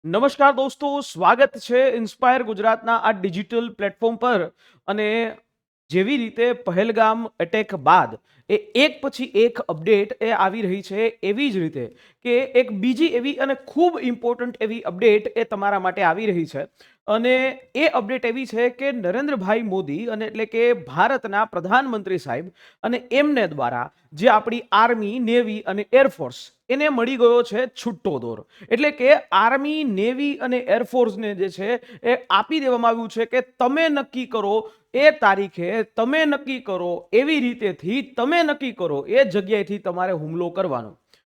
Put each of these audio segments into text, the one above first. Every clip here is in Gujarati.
નમસ્કાર દોસ્તો, સ્વાગત છે ઇન્સ્પાયર ગુજરાતના આ ડિજિટલ પ્લેટફોર્મ પર. અને જેવી રીતે પહેલગામ એટેક બાદ એક પછી એક અપડેટ આવી રહી છે, એવી જ રીતે કે એક બીજી એવી અને ખૂબ ઇમ્પોર્ટન્ટ એવી અપડેટ તમારા માટે આવી રહી છે. અને એ અપડેટ એવી છે કે નરેન્દ્રભાઈ મોદી અને એટલે કે ભારતના પ્રધાનમંત્રી સાહેબ અને એમને દ્વારા જે આપણી આર્મી, નેવી અને એરફોર્સ એને મળી ગયો છે છૂટો દોર. એટલે કે આર્મી, નેવી અને એરફોર્સને જે છે એ આપી દેવામાં આવ્યું છે કે તમે નક્કી કરો એ તારીખે, તમે નક્કી કરો એવી રીતેથી, તમે નક્કી કરો એ જગ્યાએથી તમારે હુમલો કરવાનો.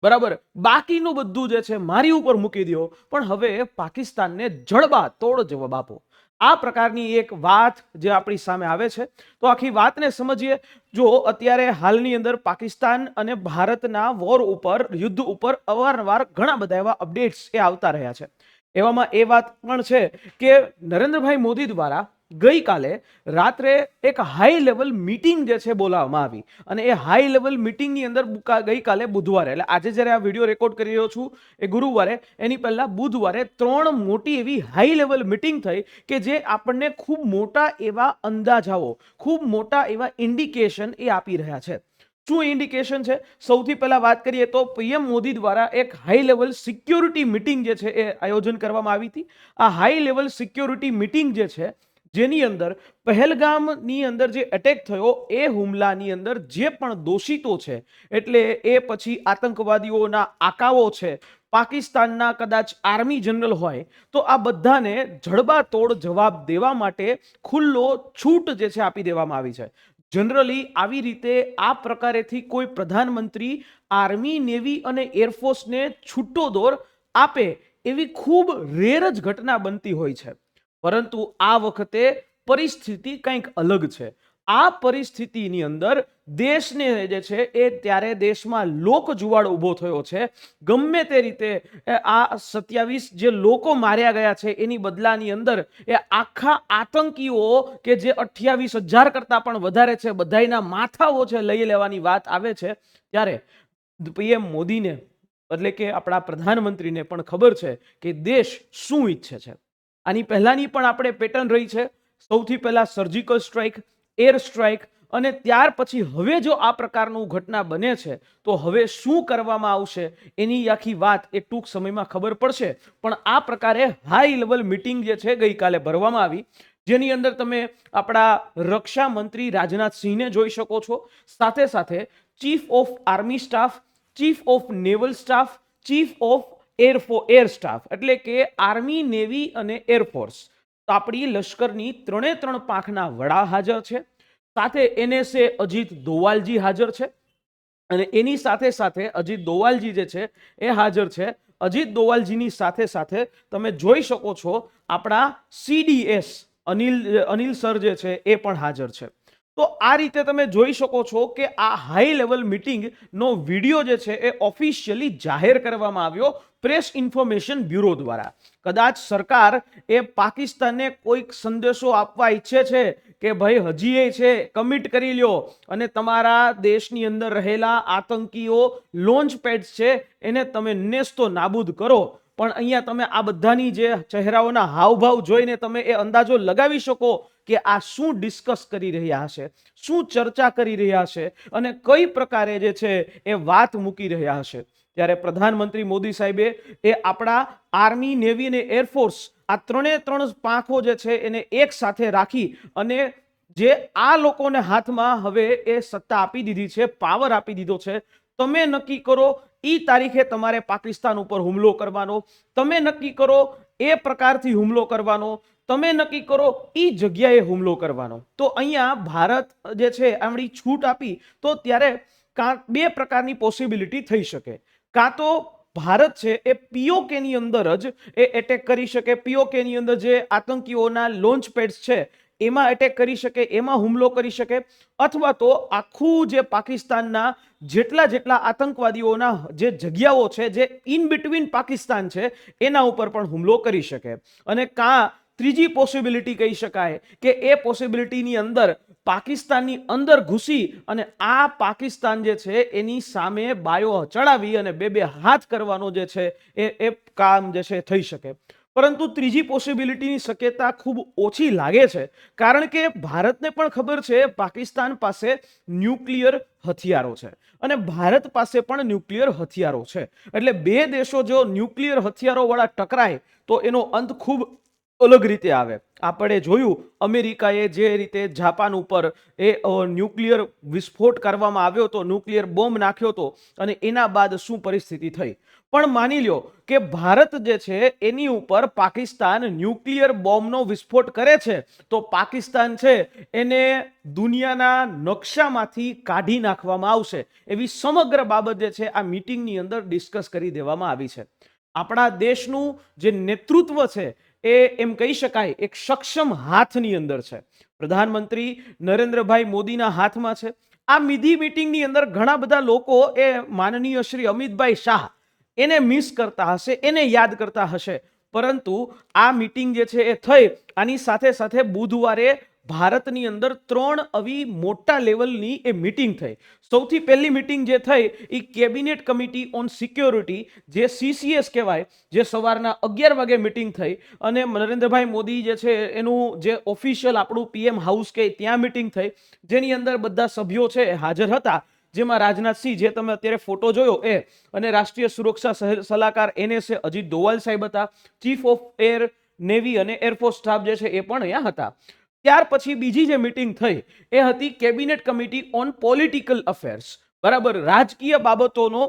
બરાબર, બાકીનું બધું જે છે મારી ઉપર મૂકી દો, પણ હવે પાકિસ્તાનને જડબા તોડ જવાબ આપો. આ પ્રકારની એક વાત જે આપણી સામે આવે છે. તો આખી વાતને સમજીએ. જો અત્યારે હાલની અંદર પાકિસ્તાન અને ભારતના વોર ઉપર, યુદ્ધ ઉપર અવારનવાર ઘણા બધા એવા અપડેટ્સ આવતા રહ્યા છે. એવામાં એ વાત પણ છે કે નરેન્દ્રભાઈ મોદી દ્વારા ગઈકાલે રાત્રે એક હાઈ લેવલ મીટિંગ જે છે બોલાવવામાં આવી. અને એ હાઈ લેવલ મીટિંગની અંદર ગઈકાલે બુધવારે, એટલે આજે જ્યારે આ વિડીયો રેકોર્ડ કરી રહ્યો છું એ ગુરુવારે, એની પહેલા બુધવારે 3 મોટી એવી હાઈ લેવલ મીટિંગ થઈ કે જે આપણને ખૂબ મોટા એવા અંદાજાઓ, ખૂબ મોટા એવા ઇન્ડિકેશન આપી રહ્યા છે. શું ઇન્ડિકેશન છે? સૌથી પહેલા વાત કરીએ તો પીએમ મોદી દ્વારા એક હાઈ લેવલ સિક્યોરિટી મીટિંગ જે છે એ આયોજન કરવામાં આવી હતી. આ હાઈ લેવલ સિક્યોરિટી મીટિંગ જે છે, જેની અંદર પહેલગામની અંદર જે એટેક થયો એ હુમલાની અંદર જે પણ દોષિતો છે, એટલે એ પછી આતંકવાદીઓના આકાઓ છે, પાકિસ્તાનના કદાચ આર્મી જનરલ હોય, તો આ બધાને જડબાતોડ જવાબ દેવા માટે ખુલ્લો છૂટ જે છે આપી દેવામાં આવી છે. જનરલી આવી રીતે આ પ્રકારેથી કોઈ પ્રધાનમંત્રી આર્મી, નેવી અને એરફોર્સને છૂટો દોર આપે એવી ખૂબ રેર જ ઘટના બનતી હોય છે. પરંતુ આ વખતે પરિસ્થિતિ કંઈક અલગ છે. આ પરિસ્થિતિની અંદર દેશને જે છે એ ત્યારે દેશમાં લોક જુવાળ ઊભો થયો છે. ગમે તે રીતે આ 27 જે લોકો માર્યા ગયા છે એની બદલાની અંદર એ આખા આતંકીઓ કે જે 28,000 કરતા પણ વધારે છે, બધાયના માથાઓ છે લઈ લેવાની વાત આવે છે. ત્યારે પીએમ મોદીને, એટલે કે આપણા પ્રધાનમંત્રીને પણ ખબર છે કે દેશ શું ઈચ્છે છે. આની પહેલાની પણ આપણે પેટર્ન રહી છે. સૌથી પહેલા સર્જિકલ સ્ટ્રાઇક, એર સ્ટ્રાઇક, અને ત્યાર પછી હવે જો આ પ્રકારનું ઘટના બને છે તો હવે શું કરવામાં આવશે એની આખી વાત એ ટૂંક સમયમાં ખબર પડશે. પણ આ પ્રકારે હાઈ લેવલ મીટિંગ જે છે ગઈકાલે ભરવામાં આવી, જેની અંદર તમે આપણા રક્ષા મંત્રી રાજનાથ સિંહને જોઈ શકો છો. સાથે સાથે chief of army staff, chief of naval staff, chief of air staff, એટલે કે આર્મી, નેવી અને એરફોર્સ, તો આપણી લશ્કરની 3 પાંખના વડા હાજર છે. સાથે NSA અજીત દોવાલજી હાજર છે. અને એની સાથે સાથે અજીત દોવાલજી જે છે એ હાજર છે. અજીત દોવાલજીની સાથે સાથે તમે જોઈ શકો છો આપણા CDS અનિલ સર જે છે એ પણ હાજર છે. તો આ રીતે તમે જોઈ શકો છો કે આ હાઈ લેવલ મીટિંગ નો વિડીયો જે છે એ ઓફિશિયલી જાહેર કરવામાં આવ્યો પ્રેસ ઇન્ફોર્મેશન બ્યુરો દ્વારા. કદાચ સરકાર એ પાકિસ્તાનને કોઈક સંદેશો આપવા ઈચ્છે છે કે ભાઈ હજી એ છે કમિટ કરી લ્યો અને તમારા દેશની અંદર રહેલા આતંકીઓ લોન્ચ પેડ્સ છે એને તમે નેસ્તો નાબૂદ કરો. પણ અહીંયા તમે આ બધાની જે ચહેરાઓના હાવભાવ જોઈને તમે એ અંદાજો લગાવી શકો કે આ શું ડિસ્કસ કરી રહ્યા હશે, શું ચર્ચા કરી રહ્યા હશે અને કઈ પ્રકારે જે છે એ વાત મૂકી રહ્યા હશે. ત્યારે પ્રધાનમંત્રી મોદી સાહેબે એ આપણા આર્મી, નેવી અને એરફોર્સ, આ 3 પાંખો જે છે એને એક સાથે રાખી અને જે આ લોકોને હાથમાં હવે એ સત્તા આપી દીધી છે, પાવર આપી દીધો છે. તમે નક્કી કરો એ તારીખે તમારે પાકિસ્તાન ઉપર હુમલો કરવાનો, તમે નક્કી કરો એ પ્રકારથી હુમલો કરવાનો, તમે નક્કી કરો એ જગ્યાએ હુમલો કરવાનો. તો અહીંયા ભારત જે છે આમળી છૂટ આપી, તો ત્યારે 2 પ્રકારની પોસિબિલિટી થઈ શકે. કાં તો ભારત છે એ POK ની અંદર જ એ એટેક કરી શકે, POK ની અંદર જે આતંકીઓના લોન્ચ પેડ્સ છે એમાં એટેક કરી શકે, એમાં હુમલો કરી શકે. અથવા તો આખું જે પાકિસ્તાનના જેટલા આતંકવાદીઓના જે જગ્યાઓ છે જે ઇન બિટવીન પાકિસ્તાન છે એના ઉપર પણ હુમલો કરી શકે. અને કાં ત્રીજી પોસિબિલિટી કહી શકાય કે એ પોસિબિલિટીની અંદર પાકિસ્તાનની અંદર ઘૂસી અને આ પાકિસ્તાન જે છે એની સામે બાયો ચડાવી અને બે હાથ કરવાનો જે છે એ કામ જે છે થઈ શકે. પરંતુ ત્રીજી પોસિબિલિટીની શક્યતા ખૂબ ઓછી લાગે છે, કારણ કે ભારતને પણ ખબર છે પાકિસ્તાન પાસે ન્યુક્લિયર હથિયારો છે અને ભારત પાસે પણ ન્યુક્લિયર હથિયારો છે. એટલે બે દેશો જો ન્યુક્લિયર હથિયારો વાળા ટકરાય તો એનો અંત ખૂબ અલગ રીતે આવે. આપણે જોયું અમેરિકાએ જે રીતે જાપાન ઉપર ન્યુક્લિયર વિસ્ફોટ કરવામાં આવ્યો હતો, ન્યુક્લિયર બોમ્બ નાખ્યો હતો અને એના બાદ શું પરિસ્થિતિ થઈ. પણ માની લ્યો કે ભારત જે છે એની ઉપર પાકિસ્તાન ન્યુક્લિયર બોમ્બનો વિસ્ફોટ કરે છે તો પાકિસ્તાન છે એને દુનિયાના નકશામાંથી કાઢી નાખવામાં આવશે. એવી સમગ્ર બાબત જે છે આ મીટિંગની અંદર ડિસ્કસ કરી દેવામાં આવી છે. આપણા દેશનું જે નેતૃત્વ છે એ એમ કહી શકાય એક સક્ષમ હાથની અંદર છે. પ્રધાનમંત્રી નરેન્દ્રભાઈ મોદીના હાથમાં છે. આ મીટિંગની અંદર ઘણા બધા લોકો એ માનનીય શ્રી અમિતભાઈ શાહ એને મિસ કરતા હશે, એને યાદ કરતા હશે. પરંતુ આ મીટિંગ જે છે એ થઈ, આની સાથે સાથે બુધવારે ભારતની અંદર 3 આવી મોટા લેવલની એ મીટિંગ થઈ. સૌથી પહેલી મીટિંગ જે થઈ એ કેબિનેટ કમિટી ઓન સિક્યોરિટી, જે CCS કહેવાય, જે સવારના 11 વાગે મીટિંગ થઈ અને નરેન્દ્રભાઈ મોદી જે છે એનું જે ઓફિશિયલ આપણું PM હાઉસ કે ત્યાં મીટિંગ થઈ, જેની અંદર બધા સભ્યો છે હાજર હતા. જેમાં રાજનાથસિંહ, જે તમે અત્યારે ફોટો જોયો એ, અને રાષ્ટ્રીય સુરક્ષા સલાહકાર NSA અજીત ડોવાલ સાહેબ હતા. ચીફ ઓફ એર નેવી અને એરફોર્સ સ્ટાફ જે છે એ પણ અહીંયા હતા. ત્યાર પછી બીજી જે મીટિંગ થઈ એ હતી cabinet committee on political affairs. બરાબર, રાજકીય બાબતોનો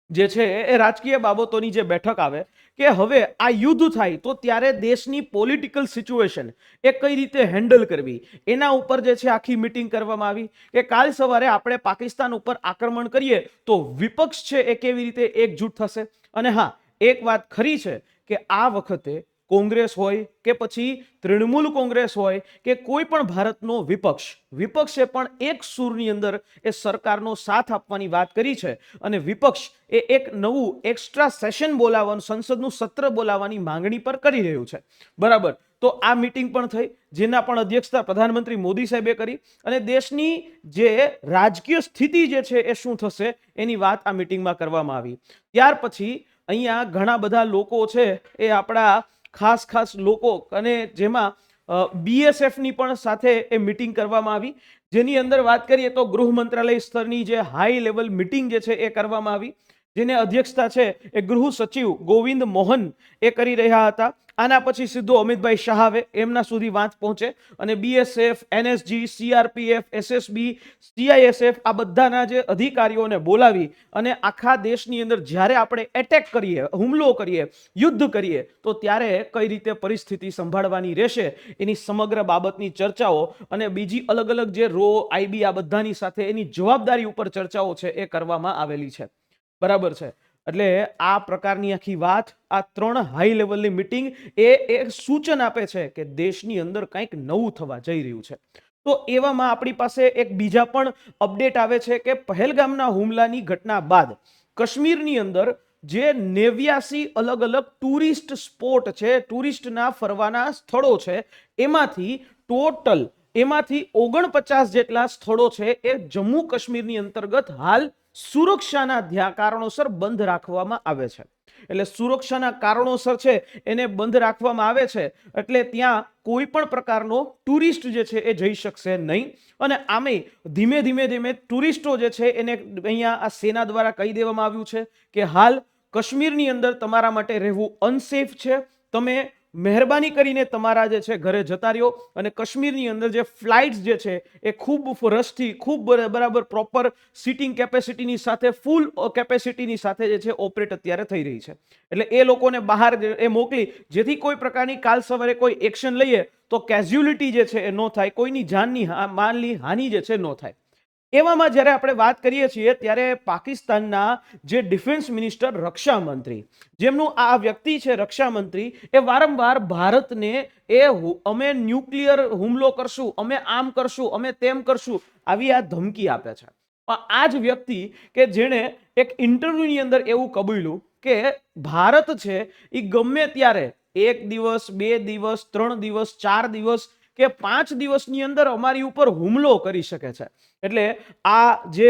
જે છે એ રાજકીય બાબતોની જે બેઠક આવે કે હવે આ યુદ્ધ થાય તો ત્યારે દેશની પોલિટિકલ સિચ્યુએશન એ કઈ રીતે હેન્ડલ કરવી, એના ઉપર જે છે આખી મીટિંગ કરવામાં આવી કે કાલ સવારે આપણે પાકિસ્તાન ઉપર આક્રમણ કરીએ તો વિપક્ષ છે એ કેવી રીતે એકજૂટ થશે. અને હા, એક વાત ખરી છે કે આ વખતે કોંગ્રેસ હોય કે પછી તૃણમૂલ કોંગ્રેસ હોય કે કોઈ પણ ભારતનો વિપક્ષે પણ એક સૂરની અંદર એ સરકારનો સાથ આપવાની વાત કરી છે અને વિપક્ષ એ એક નવું એક્સ્ટ્રા સેશન બોલાવવાનું, સંસદનું સત્ર બોલાવવાની માંગણી પર કરી રહ્યું છે. બરાબર, તો આ મીટિંગ પણ થઈ, જેના પણ અધ્યક્ષતા પ્રધાનમંત્રી મોદી સાહેબે કરી અને દેશની જે રાજકીય સ્થિતિ જે છે એ શું થશે એની વાત આ મીટિંગમાં કરવામાં આવી. ત્યાર પછી અહીંયા ઘણા બધા લોકો છે એ આપણા ખાસ લોકો, અને જેમાં BSF ની પણ સાથે એ મીટિંગ કરવામાં આવી, જેની અંદર વાત કરીએ તો ગૃહ મંત્રાલય સ્તરની જે હાઈ લેવલ મીટિંગ જે છે એ કરવામાં આવી, જેને અધ્યક્ષતા છે એ ગૃહ સચિવ ગોવિંદ મોહન એ કરી રહ્યા હતા. આના પછી સીધો અમિતભાઈ શાહ આવે, એમના સુધી વાત પહોંચે અને BSF, NSG, CRPF, SSB, CISF આ બધાના જે અધિકારીઓને બોલાવી અને આખા દેશની અંદર જ્યારે આપણે એટેક કરીએ, હુમલો કરીએ, યુદ્ધ કરીએ તો ત્યારે કઈ રીતે પરિસ્થિતિ સંભાળવાની રહેશે એની સમગ્ર બાબતની ચર્ચાઓ અને બીજી અલગ અલગ જે IB આ બધાની સાથે એની જવાબદારી ઉપર ચર્ચાઓ છે એ કરવામાં આવેલી છે. બરાબર છે, એટલે આ પ્રકારની આખી વાત, આ 3 હાઈ લેવલની મીટિંગ એ એક સૂચન આપે છે કે દેશની અંદર કંઈક નવું થવા જઈ રહ્યું છે. તો એવામાં આપણી પાસે એક બીજા પણ અપડેટ આવે છે કે પહેલગામના હુમલાની ઘટના બાદ કાશ્મીરની અંદર જે 89 અલગ અલગ ટુરિસ્ટ સ્પોટ છે, ટુરિસ્ટના ફરવાના સ્થળો છે, એમાંથી 49 જેટલા સ્થળો છે એ જમ્મુ કાશ્મીરની અંતર્ગત હાલ સુરક્ષાના કારણોસર બંધ રાખવામાં આવે છે. એટલે સુરક્ષાના કારણોસર છે એને બંધ રાખવામાં આવે છે, એટલે ત્યાં કોઈ પણ પ્રકારનો ટુરિસ્ટ જે છે એ જઈ શકશે નહીં. અને આમે ધીમે ટુરિસ્ટો જે છે એને અહીંયા આ સેના દ્વારા કહી દેવામાં આવ્યું છે કે હાલ કાશ્મીરની અંદર તમારા માટે રહેવું અનસેફ છે, તમે મહેરબાની કરીને તમારા જે છે ઘરે જતા રહ્યો. અને કાશ્મીરની અંદર જે ફ્લાઇટ્સ જે છે એ ખૂબ રસથી, ખૂબ બરાબર પ્રોપર સીટિંગ કેપેસિટીની સાથે, ફૂલ કેપેસિટીની સાથે જે છે ઓપરેટ અત્યારે થઈ રહી છે. એટલે એ લોકોને બહાર એ મોકલી જેથી કોઈ પ્રકારની કાલ સવારે કોઈ એક્શન લઈએ તો કેઝ્યુલિટી જે છે એ ન થાય, કોઈની જાનની માલની હાનિ જે છે ન થાય. એવામાં જ્યારે આપણે વાત કરીએ છીએ ત્યારે પાકિસ્તાનના જે ડિફેન્સ મિનિસ્ટર, રક્ષા મંત્રી, જેમનું આ વ્યક્તિ છે રક્ષા મંત્રી, એ વારંવાર ભારતને અમે ન્યુક્લિયર હુમલો કરશું, અમે આમ કરશું, અમે તેમ કરશું, આવી આ ધમકી આપે છે. આ જ વ્યક્તિ કે જેણે એક ઇન્ટરવ્યુની અંદર એવું કબૂલ્યું કે ભારત છે એ ગમે ત્યારે 1 દિવસ 2 દિવસ 3 દિવસ 4 દિવસ કે 5 દિવસની અંદર અમારી ઉપર હુમલો કરી શકે છે. એટલે આ જે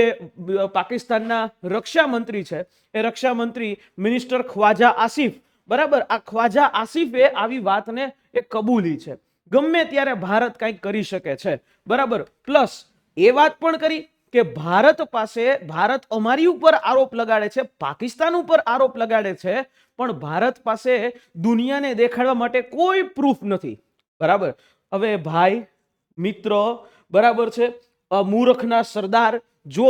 પાકિસ્તાનના રક્ષા મંત્રી છે એ રક્ષા મંત્રી મિનિસ્ટર ખ્વાજા આસિફ, બરાબર, આ ખ્વાજા આસિફે આવી વાતને એ કબૂલી છે. ગમે ત્યારે ભારત કંઈક કરી શકે છે, બરાબર. પ્લસ એ વાત પણ કરી કે ભારત અમારી ઉપર આરોપ લગાડે છે, પાકિસ્તાન ઉપર આરોપ લગાડે છે, પણ ભારત પાસે દુનિયાને દેખાડવા માટે કોઈ પ્રૂફ નથી, બરાબર. હવે ભાઈ, મિત્રો, બરાબર છે, મૂર્ખના સરદાર, જો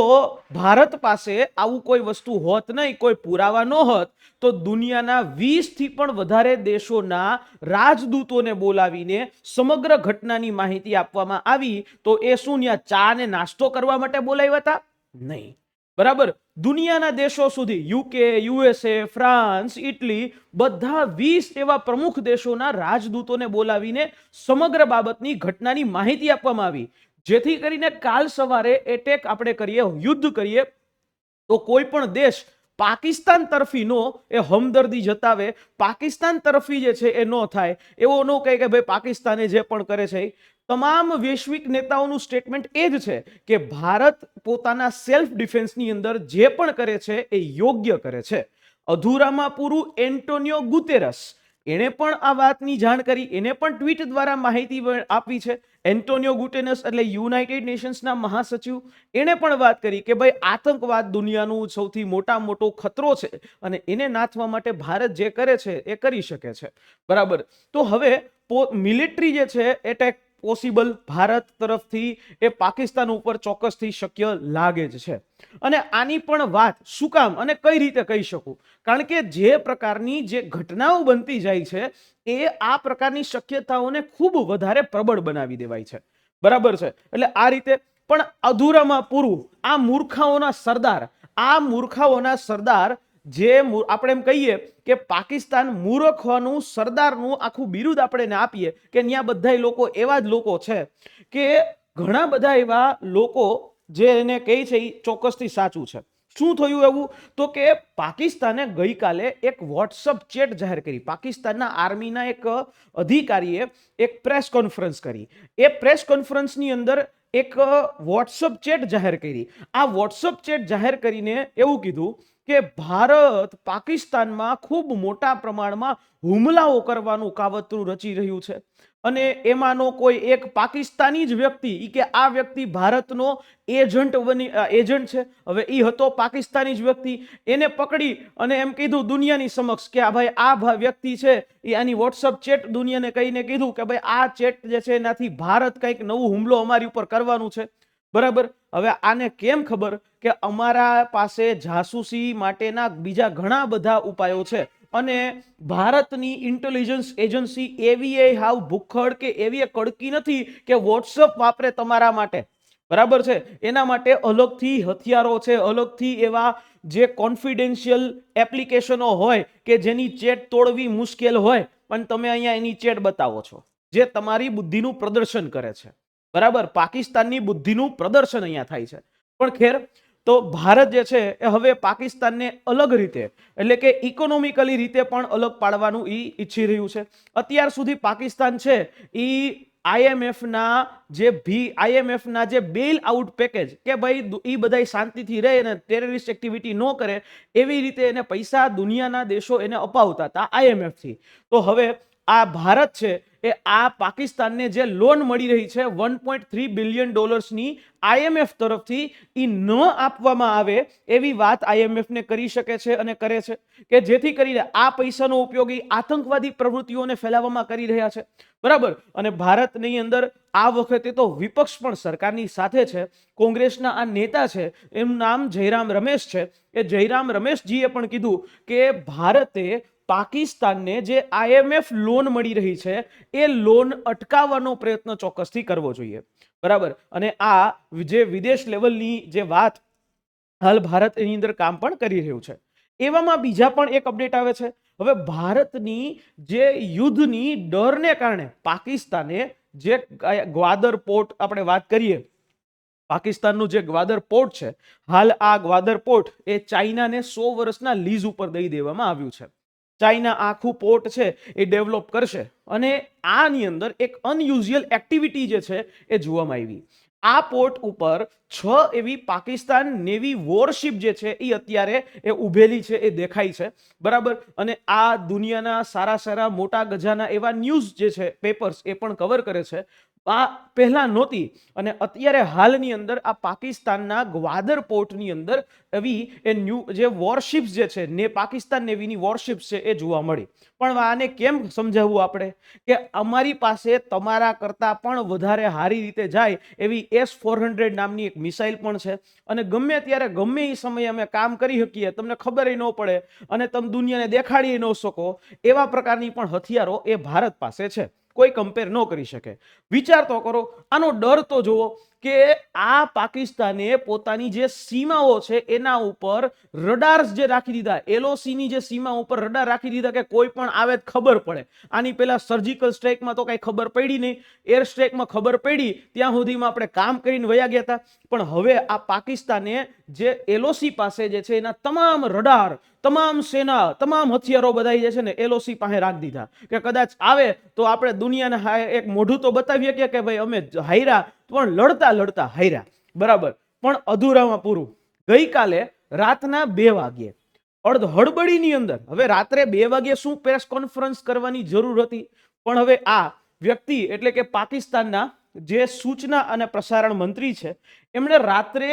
ભારત પાસે આવું કોઈ વસ્તુ હોત નહીં, કોઈ પુરાવા ન હોત, તો દુનિયાના 20 થી પણ વધારે દેશોના રાજદૂતોને બોલાવીને સમગ્ર ઘટનાની માહિતી આપવામાં આવી, તો એ શું ત્યાં ચા ને નાસ્તો કરવા માટે બોલાવ્યા હતા? નહીં, બરાબર. દુનિયાના દેશો સુધી, યુકે, યુએસએ, ફ્રાન્સ, ઇટલી, બધા 20 એવા પ્રમુખ દેશોના રાજદૂતોને બોલાવીને સમગ્ર બાબતની ઘટનાની માહિતી આપવામાં આવી, જેથી કરીને કાલ સવારે એટેક આપણે કરીએ, યુદ્ધ કરીએ, તો કોઈ પણ દેશ પાકિસ્તાન તરફીનો એ હમદર્દી જતાવે, પાકિસ્તાન તરફી જે છે એ ન થાય, એવો ન કહે કે ભાઈ પાકિસ્તાને જે પણ કરે છે. તમામ વૈશ્વિક નેતાઓનું સ્ટેટમેન્ટ એ જ છે કે ભારત પોતાના સેલ્ફ ડિફેન્સની અંદર જે પણ કરે છે એ યોગ્ય કરે છે. અધૂરામાં પૂરું એન્ટોનિયો ગુતેરસ, એણે પણ આ વાતની જાણ કરી, એને પણ ટ્વીટ દ્વારા માહિતી આપી છે. એન્ટોનિયો ગુટેરસ એટલે યુનાઇટેડ નેશન્સના મહાસચિવ, એણે પણ વાત કરી કે ભાઈ આતંકવાદ દુનિયાનું સૌથી મોટો ખતરો છે અને એને નાથવા માટે ભારત જે કરે છે એ કરી શકે છે, બરાબર. તો હવે મિલિટરી જે છે એટેક પોસિબલ ભારત તરફથી એ પાકિસ્તાન ઉપર ચોક્કસથી શક્ય લાગે જ છે. અને આની પણ વાત શું કામ અને કઈ રીતે કહી શકું? કારણ કે જે પ્રકારની જે ઘટનાઓ બનતી જાય છે એ આ પ્રકારની શક્યતાઓને ખૂબ વધારે પ્રબળ બનાવી દેવાય છે, બરાબર છે. એટલે આ રીતે પણ અધૂરામાં પૂરું આ મૂર્ખાઓના સરદાર જે આપણે એમ કહીએ કે પાકિસ્તાન મૂર્ખ હોવાનું સરદારનું આખું બિરુદ આપણે આપીએ કે ત્યાં બધા લોકો એવા જ લોકો છે કે ઘણા બધા એવા લોકો જે એને કહે છે એ ચોક્કસથી સાચું છે. શું થયું એવું? તો કે પાકિસ્તાને ગઈકાલે એક વોટ્સઅપ ચેટ જાહેર કરી. પાકિસ્તાનના આર્મીના એક અધિકારીએ એક પ્રેસ કોન્ફરન્સ કરી. એ પ્રેસ કોન્ફરન્સની અંદર એક વોટ્સઅપ ચેટ જાહેર કરી. આ વોટ્સઅપ ચેટ જાહેર કરીને એવું કીધું કે ભારત પાકિસ્તાનમાં ખૂબ મોટા પ્રમાણમાં હુમલાઓ કરવાનું કાવતરું રચી રહ્યું છે અને એમાંનો કોઈ એક પાકિસ્તાની જ વ્યક્તિ, કે આ વ્યક્તિ ભારતનો એજન્ટ છે. હવે એ હતો પાકિસ્તાની જ વ્યક્તિ, એને પકડી અને એમ કીધું દુનિયાની સમક્ષ કે આ ભાઈ આ વ્યક્તિ છે એ આની વોટ્સઅપ ચેટ દુનિયાને કહીને કીધું કે ભાઈ આ ચેટ જે છે એનાથી ભારત કંઈક નવું હુમલો અમારી ઉપર કરવાનું છે, બરાબર. હવે આને કેમ ખબર કે અમારા પાસે જાસૂસી માટેના બીજા ઘણા બધા ઉપાયો છે અને ભારતની ઇન્ટેલિજન્સ એજન્સી એવી હાવ ભૂખડ કે એવી કડકી નથી કે વોટ્સઅપ વાપરે તમારા માટે, બરાબર છે. એના માટે અલગથી હથિયારો છે, અલગથી એવા જે કોન્ફિડેન્શિયલ એપ્લિકેશનો હોય કે જેની ચેટ તોડવી મુશ્કેલ હોય, પણ તમે અહીંયા એની ચેટ બતાવો છો જે તમારી બુદ્ધિનું પ્રદર્શન કરે છે, બરાબર. પાકિસ્તાનની બુદ્ધિનું પ્રદર્શન અહીંયા થાય છે. પણ ખેર, તો ભારત જે છે એ હવે પાકિસ્તાનને અલગ રીતે એટલે કે ઇકોનોમિકલી રીતે પણ અલગ પાડવાનું ઈચ્છી રહ્યું છે. અત્યાર સુધી પાકિસ્તાન છે એ આઈએમએફના જે બેલ આઉટ પેકેજ કે ભાઈ એ બધા શાંતિથી રહે અને ટેરરિસ્ટ એક્ટિવિટી ન કરે એવી રીતે એને પૈસા દુનિયાના દેશો એને અપાવતા હતા આઈએમએફથી. તો હવે આ ભારત છે એ આ પાકિસ્તાનને જે લોન મળી રહી છે $1.3 બિલિયન આઈએમએફ તરફથી, એ ન આપવામાં આવે એવી વાત આઈએમએફને કરી શકે છે અને કરે છે કે જેથી કરીને આ પૈસાનો ઉપયોગ આતંકવાદી પ્રવૃત્તિઓને ફેલાવવામાં કરી રહ્યા છે, બરાબર. અને ભારતની અંદર આ વખતે તો વિપક્ષ પણ સરકારની સાથે છે. કોંગ્રેસના આ નેતા છે, એનું નામ જયરામ રમેશ છે. એ જયરામ રમેશજીએ પણ કીધું કે ભારતે પાકિસ્તાનને જે આઈએમએફ લોન મળી રહી છે એ લોન અટકાવવાનો પ્રયત્ન ચોક્કસથી કરવો જોઈએ, બરાબર. અને આ જે વિદેશ લેવલની જે વાત હાલ ભારત એની અંદર કામ પણ કરી રહ્યું છે. એવામાં બીજા પણ એક અપડેટ આવે છે. હવે ભારતની જે યુદ્ધની ડરને કારણે પાકિસ્તાને જે ગ્વાદર પોર્ટ આપણે વાત કરીએ, પાકિસ્તાનનું જે ગ્વાદર પોર્ટ છે, હાલ આ ગ્વાદર પોર્ટ એ ચાઇનાને 100 વર્ષના લીઝ ઉપર દઈ દેવામાં આવ્યું છે. ચાઇના આખું પોર્ટ છે એ ડેવલપ કરશે અને આની અંદર એક અનયુઝ્યુઅલ એક્ટિવિટી જે છે એ જોવામાં આવી. આ પોર્ટ ઉપર 6 એવી પાકિસ્તાન નેવી વોરશિપ જે છે એ અત્યારે એ ઉભેલી છે એ દેખાય છે, બરાબર. અને આ દુનિયાના સારા સારા મોટા ગજાના એવા ન્યૂઝ જે છે પેપર્સ એ પણ કવર કરે છે. આ પહેલા નહોતી અને અત્યારે હાલની અંદર આ પાકિસ્તાનના ગ્વાદર પોર્ટની અંદર એવી એ ન્યૂ જે વોરશિપ્સ જે છે ને પાકિસ્તાન નેવીની વોરશિપ્સ છે એ જોવા મળી. પણ આને કેમ સમજાવવું આપણે કે અમારી પાસે તમારા કરતાં પણ વધારે સારી રીતે જાય એવી S-400 નામની એક મિસાઇલ પણ છે અને ગમે ત્યારે ગમે એ સમયે અમે કામ કરી શકીએ, તમને ખબર ન પડે અને તમે દુનિયાને દેખાડી ન શકો એવા પ્રકારની પણ હથિયારો એ ભારત પાસે છે. કોઈ કમ્પેર ન કરી શકે. વિચાર તો કરો, આનો ડર તો જુઓ કે આ પાકિસ્તાને પોતાની જે સીમાઓ છે એના ઉપર રડાર્સ જે રાખી દીધા, LOC ની જે સીમા ઉપર રડાર રાખી દીધા કે કોઈ પણ આવે ખબર પડે. આની પહેલા સર્જિકલ સ્ટ્રાઇકમાં તો કઈ ખબર પડી નહીં, એર સ્ટ્રાઇકમાં ખબર પડી ત્યાં સુધીમાં આપણે કામ કરીને વયા ગયા હતા. પણ હવે આ પાકિસ્તાને જે LOC પાસે જે છે એના તમામ રડાર, તમામ સેના, તમામ હથિયારો બધા જે છે ને LOC પાસે રાખી દીધા કે કદાચ આવે તો આપણે દુનિયાને એક મોઢું તો બતાવીએ કે ભાઈ અમે હાર્યા, પણ લડતા લડતા હાર્યા, બરાબર. પણ અધૂરામાં પૂરું. ગઈકાલે રાતના 2 વાગ્યે હડબડીની અંદર, હવે રાત્રે 2 વાગ્યે શું પ્રેસ કોન્ફરન્સ કરવાની જરૂર હતી, પણ હવે આ વ્યક્તિ એટલે કે પાકિસ્તાનના જે સૂચના અને પ્રસારણ મંત્રી છે એમણે રાત્રે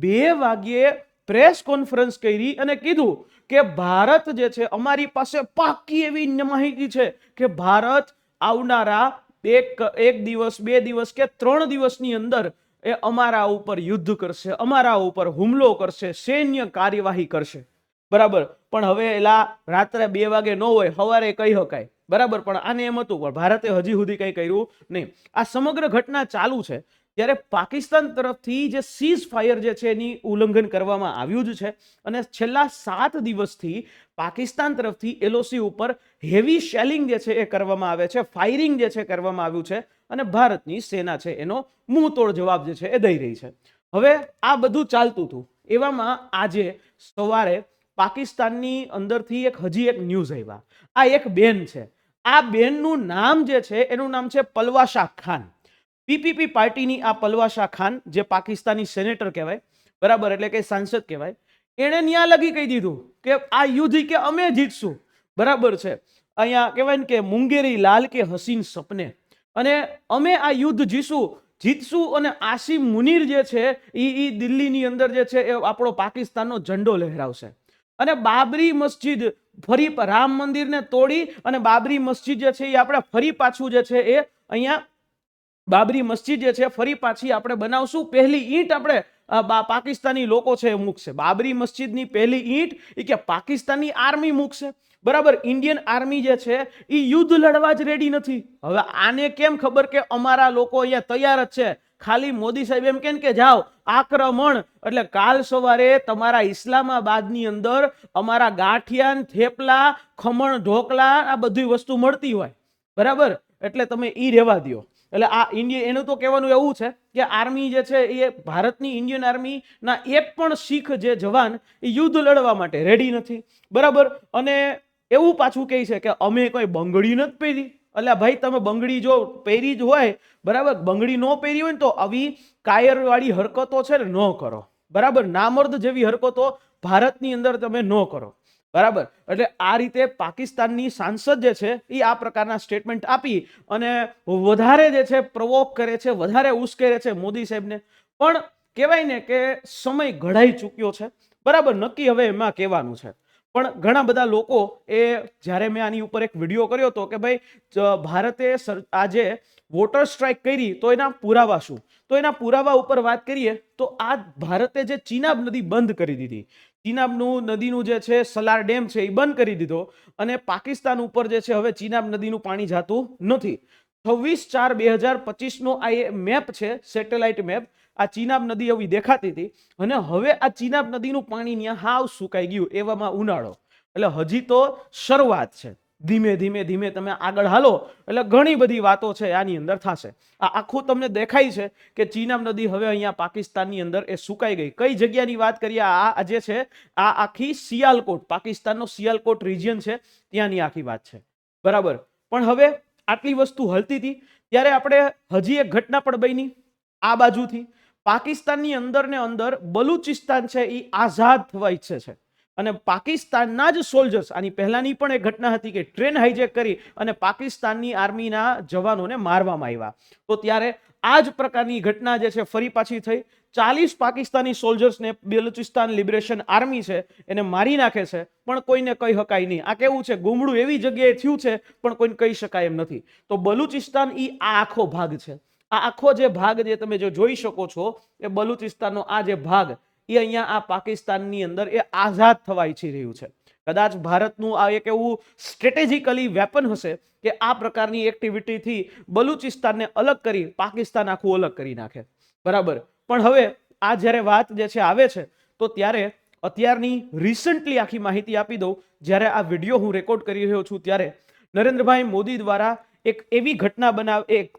2 વાગ્યે પ્રેસ કોન્ફરન્સ કરી અને કીધું કે ભારત જે છે અમારી પાસે પાકી એવી માહિતી છે કે ભારત આવનારા એક દિવસ, 2 દિવસ કે 3 દિવસની અંદર એ અમારા ઉપર યુદ્ધ કરશે, અમારા ઉપર હુમલો કરશે, સૈન્ય કાર્યવાહી કરશે, બરાબર. પણ હવે એલા રાત્રે 2 વાગે ન હોય, સવારે કહી શકાય, બરાબર. પણ આને એમ હતું પણ ભારતે હજી સુધી કંઈ કર્યું નહીં. આ સમગ્ર ઘટના ચાલુ છે ત્યારે પાકિસ્તાન તરફથી જે સીઝ ફાયર જે છે એની ઉલ્લંઘન કરવામાં આવ્યું જ છે અને છેલ્લા 7 દિવસથી પાકિસ્તાન તરફથી LOC ઉપર હેવી શેલિંગ જે છે એ કરવામાં આવે છે, ફાયરિંગ જે છે કરવામાં આવ્યું છે અને ભારતની સેના છે એનો મુંહતોડ જવાબ જે છે એ દઈ રહી છે. હવે આ બધું ચાલતું હતું એવામાં આજે સવારે પાકિસ્તાનની અંદરથી હજી એક ન્યૂઝ આવ્યા. આ એક બેન છે, આ બેનનું નામ જે છે એનું નામ છે પલવાશા ખાન. PPP પાર્ટીની આ પલવાશા ખાન જે પાકિસ્તાની સેનેટર કહેવાય, બરાબર, એટલે કે સાંસદ કહેવાય, એણે ન્યા લગી કહી દીધું કે આ યુદ્ધ કે અમે જીતશું, બરાબર છે. અહીંયા કહેવાય ને કે મુંગેરી લાલ કે હસીન સપને, અને અમે આ યુદ્ધ જીતશું અને આસિમ મુનીર જે છે એ દિલ્હીની અંદર જે છે એ આપણો પાકિસ્તાનનો ઝંડો લહેરાવશે અને બાબરી મસ્જિદ ફરી રામ મંદિરને તોડી અને બાબરી મસ્જિદ જે છે એ આપણે ફરી પાછું જે છે એ અહીંયા બાબરી મસ્જિદ જે છે ફરી પાછી આપણે બનાવશું. પહેલી ઈંટ આપણે પાકિસ્તાની લોકો છે એ મૂકશે. બાબરી મસ્જિદની પહેલી ઈંટ એ કે પાકિસ્તાની આર્મી મૂકશે, બરાબર. ઇન્ડિયન આર્મી જે છે એ યુદ્ધ લડવા જ રેડી નથી. હવે આને કેમ ખબર કે અમારા લોકો અહીંયા તૈયાર જ છે, ખાલી મોદી સાહેબ એમ કે જાઓ આક્રમણ, એટલે કાલ સવારે તમારા ઇસ્લામાબાદની અંદર અમારા ગાંઠિયા, થેપલા, ખમણ, ઢોકલા આ બધી વસ્તુ મળતી હોય, બરાબર. એટલે તમે ઈ રહેવા દો. એટલે આ ઇન્ડિયા એનું તો કહેવાનું એવું છે કે આર્મી જે છે એ ભારતની ઇન્ડિયન આર્મીના એક પણ શીખ જે જવાન એ યુદ્ધ લડવા માટે રેડી નથી, બરાબર. અને એવું પાછું કહે છે કે અમે કોઈ બંગડી નથી પહેરી. એટલે ભાઈ તમે બંગડી જો પહેરી જ હોય, બરાબર, બંગડી ન પહેરી હોય ને તો આવી કાયરવાળી હરકતો છે ને ન કરો, બરાબર. નામર્દ જેવી હરકતો ભારતની અંદર તમે ન કરો, બરાબર. એટલે આ રીતે પાકિસ્તાનની સાંસદ જે છે એ આ પ્રકારના સ્ટેટમેન્ટ આપી અને વધારે જે છે પ્રવોક કરે છે, વધારે ઉશ્કેરે છે મોદી સાહેબને. પણ કહેવાય ને કે સમય ઘડાઈ ચૂક્યો છે, બરાબર. નક્કી હવે એમાં કહેવાનું છે. પણ ઘણા બધા લોકો એ જ્યારે મેં આની ઉપર એક વિડીયો કર્યો હતો કે ભાઈ ભારતે આજે વોટર સ્ટ્રાઇક કરી તો એના પુરાવા શું, તો એના પુરાવા ઉપર વાત કરીએ તો આ ભારતે જે ચિનાબ નદી બંધ કરી દીધી, ચિનાબનું નદીનું જે છે સલાર ડેમ છે એ બંધ કરી દીધો અને પાકિસ્તાન ઉપર જે છે હવે ચિનાબ નદીનું પાણી જાતું નથી. 26/4/2025 નો આ મેપ છે, સેટેલાઇટ મેપ. આ ચિનાબ નદી એવી દેખાતી હતી અને હવે આ ચિનાબ નદીનું પાણી ત્યાં હાવ સુકાઈ ગયું, એવામાં ઉનાળો. એટલે હજી તો શરૂઆત છે, ધીમે ધીમે ધીમે તમે આગળ હાલો એટલે ઘણી બધી વાતો છે આની અંદર થશે. આ આખું તમને દેખાય છે કે ચીનાબ નદી હવે અહીંયા પાકિસ્તાનની અંદર એ સુકાઈ ગઈ. કઈ જગ્યાની વાત કરીએ? આ જે છે આ આખી સિયાલકોટ, પાકિસ્તાનનો સિયાલકોટ રિજિયન છે ત્યાંની આખી વાત છે, બરાબર. પણ હવે આટલી વસ્તુ હલતી હતી ત્યારે આપણે હજી એક ઘટના પણ બની. આ બાજુથી પાકિસ્તાનની અંદર ને અંદર બલુચિસ્તાન છે એ આઝાદ થવા ઈચ્છે છે અને પાકિસ્તાનના જ સોલ્જર્સ, આની પહેલાની પણ એક ઘટના હતી કે ટ્રેન હાઈજેક કરી અને પાકિસ્તાનની આર્મીના જવાનોને મારવામાં આવ્યા. તો ત્યારે આ જ પ્રકારની ઘટના જે છે ફરી પાછી થઈ. 40 પાકિસ્તાની સોલ્જર્સને બલુચિસ્તાન લિબરેશન આર્મી છે એને મારી નાખે છે, પણ કોઈને કહી શકાય નહીં. આ કેવું છે, ગુમડું એવી જગ્યાએ થયું છે પણ કોઈને કહી શકાય એમ નથી. તો બલુચિસ્તાન એ આ આખો ભાગ છે. આ આખો જે ભાગ જે તમે જોઈ શકો છો એ બલુચિસ્તાનનો આ જે ભાગ એ અહીંયા આ પાકિસ્તાનની અંદર એ આઝાદ થવા ઈચ્છી રહ્યું છે. કદાચ ભારતનું આ એક એવું સ્ટ્રેટેજિકલી વેપન હશે કે આ પ્રકારની એક્ટિવિટીથી બલુચિસ્તાનને અલગ કરી પાકિસ્તાન આખું અલગ કરી નાખે, બરાબર. પણ હવે આ જ્યારે વાત જે છે આવે છે તો ત્યારે અત્યારની રિસન્ટલી આખી માહિતી આપી દઉં. જ્યારે આ વિડીયો હું રેકોર્ડ કરી રહ્યો છું ત્યારે નરેન્દ્રભાઈ મોદી દ્વારા એક એવી ઘટના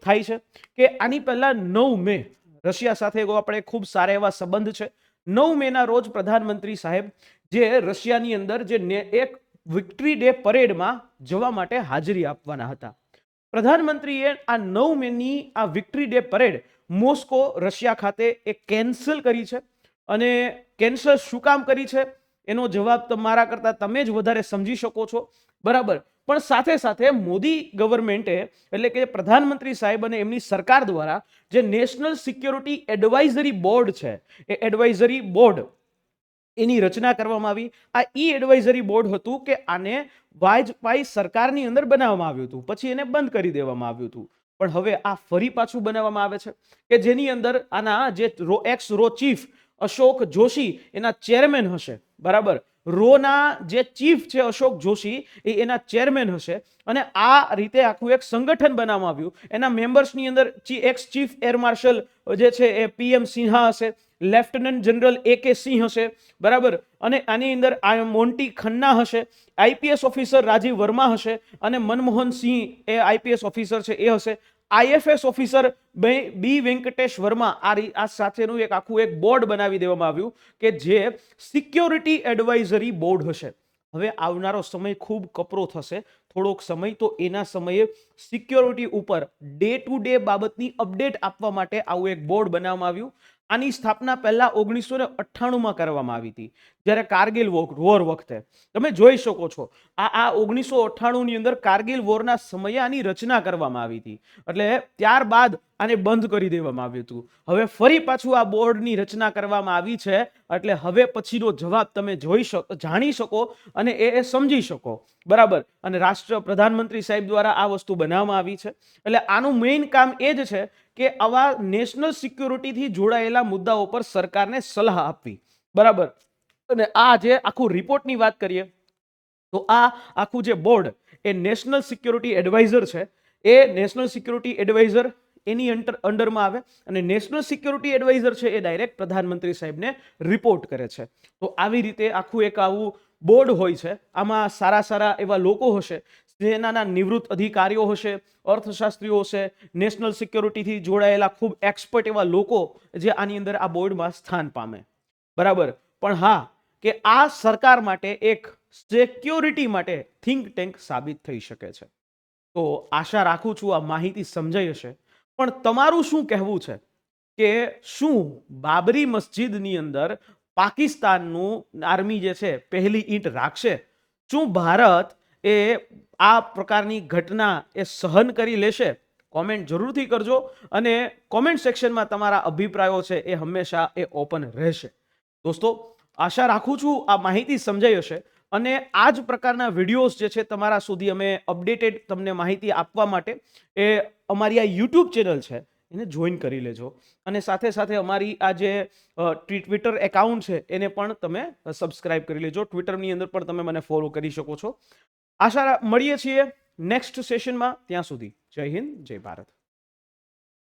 થાય છે કે આની પહેલા 9 મે રશિયા સાથે આપણે ખૂબ સારા એવા સંબંધ છે. 9 મેના રોજ પ્રધાનમંત્રી સાહેબ જે રશિયાની અંદર જે એક વિક્ટરી ડે પરેડમાં જવા માટે હાજરી આપવાના હતા. પ્રધાનમંત્રીએ આ 9 મેની આ victory day parade Moscow Russia ખાતે એ કેન્સલ કરી છે. અને કેન્સલ શું કામ કરી છે એનો જવાબ તમારા કરતા તમે જ વધારે સમજી શકો છો, બરાબર. પણ સાથે સાથે મોદી ગવર્મેન્ટે એટલે કે પ્રધાનમંત્રી સાહેબ અને એમની સરકાર દ્વારા જે નેશનલ સિક્યોરિટી એડવાઇઝરી બોર્ડ છે એ એડવાઇઝરી બોર્ડ એની રચના કરવામાં આવી. આ એડવાઇઝરી બોર્ડ હતું કે આને વાજપેયી સરકારની અંદર બનાવવામાં આવ્યું હતું, પછી એને બંધ કરી દેવામાં આવ્યું હતું. પણ હવે આ ફરી પાછું બનાવવામાં આવે છે કે જેની અંદર આના જે એક્સ રો ચીફ અશોક જોશી એના ચેરમેન હશે, બરાબર. રોના જે ચીફ છે અશોક જોશી એ એના ચેરમેન હશે. અને આ રીતે આખું એક સંગઠન બનાવવામાં આવ્યું. એના મેમ્બર્સની અંદર એક્સ ચીફ એર માર્શલ જે છે એ PM સિન્હા હશે, લેફ્ટનન્ટ જનરલ AK સિંહ હશે, બરાબર. અને આની અંદર મોન્ટી ખન્ના હશે, IPS ઓફિસર રાજીવ વર્મા હશે અને મનમોહન સિંહ એ IPS ઓફિસર છે એ હશે. IFS ઓફિસર બી વેંકટેશ વર્મા. આ સાથેનું એક આખું એક બોર્ડ બનાવી દેવામાં આવ્યું કે જે સિક્યોરિટી એડવાઇઝરી બોર્ડ હશે. હવે આવનારો સમય ખૂબ કપરો થશે થોડોક સમય, તો એના સમયે સિક્યોરિટી ઉપર ડે ટુ ડે બાબતની અપડેટ આપવા માટે આવું એક બોર્ડ બનાવવામાં આવ્યું. આની સ્થાપના પહેલા 1998માં કરવામાં આવી હતી, જ્યારે કારગિલ વોર વખતે. તમે જોઈ શકો છો આ 1998ની અંદર કારગિલ વોરના સમયે આની રચના કરવામાં આવી હતી. એટલે ત્યારબાદ આને બંધ કરી દેવામાં આવ્યું હતું. હવે ફરી પાછું આ બોર્ડની રચના કરવામાં આવી છે એટલે હવે પછીનો જવાબ તમે જાણી શકો અને એ સમજી શકો, બરાબર. અને પ્રધાનમંત્રી સાહેબ દ્વારા આ વસ્તુ બનાવવામાં આવી છે. એટલે આનું મેઇન કામ એ જ છે કે આવા નેશનલ સિક્યોરિટીથી જોડાયેલા મુદ્દાઓ પર સરકારને સલાહ આપવી, બરાબર. અને આ જે આખું રિપોર્ટની વાત કરીએ તો આ આખું જે બોર્ડ એ નેશનલ સિક્યોરિટી એડવાઇઝર છે. એ નેશનલ સિક્યોરિટી એડવાઇઝર એની અંડરમાં આવે અને નેશનલ સિક્યોરિટી એડવાઇઝર છે એ ડાયરેક્ટ પ્રધાનમંત્રી સાહેબને રિપોર્ટ કરે છે. તો આવી રીતે આખું એક આવું બોર્ડ હોય છે. આમાં સારા સારા એવા લોકો હશે, સેનાના નિવૃત્ત અધિકારીઓ હશે, અર્થશાસ્ત્રીઓ હશે, નેશનલ સિક્યોરિટીથી જોડાયેલા ખૂબ એક્સપર્ટ એવા લોકો જે આની અંદર આ બોર્ડમાં સ્થાન પામે, બરાબર. પણ હા, કે આ સરકાર માટે એક સિક્યોરિટી માટે થિંક ટેન્ક સાબિત થઈ શકે છે. તો આશા રાખું છું આ માહિતી સમજાઈ હશે. પણ તમારું શું કહેવું છે કે શું બાબરી મસ્જિદની અંદર પાકિસ્તાનનું આર્મી જે છે પહેલી ઈંટ રાખશે? શું ભારત એ આ પ્રકારની ઘટના એ સહન કરી લેશે? કોમેન્ટ જરૂરથી કરજો અને કોમેન્ટ સેક્શનમાં તમારા અભિપ્રાયો છે એ હંમેશા એ ઓપન રહેશે. દોસ્તો, આશા રાખું છું આ માહિતી સમજાઈ હશે અને આ જ પ્રકારના વિડીયોઝ જે છે તમારા સુધી અમે અપડેટેડ તમને માહિતી આપવા માટે એ અમારી આ YouTube ચેનલ છે એને જોઈન કરી લેજો. અને સાથે સાથે અમારી આ જે ટ્વિટર એકાઉન્ટ છે એને પણ તમે સબસ્ક્રાઇબ કરી લેજો. ટ્વિટરની અંદર પણ તમે મને ફોલો કરી શકો છો. આશા મળીએ છીએ નેક્સ્ટ સેશનમાં. ત્યાં સુધી જય હિન્દ, જય ભારત.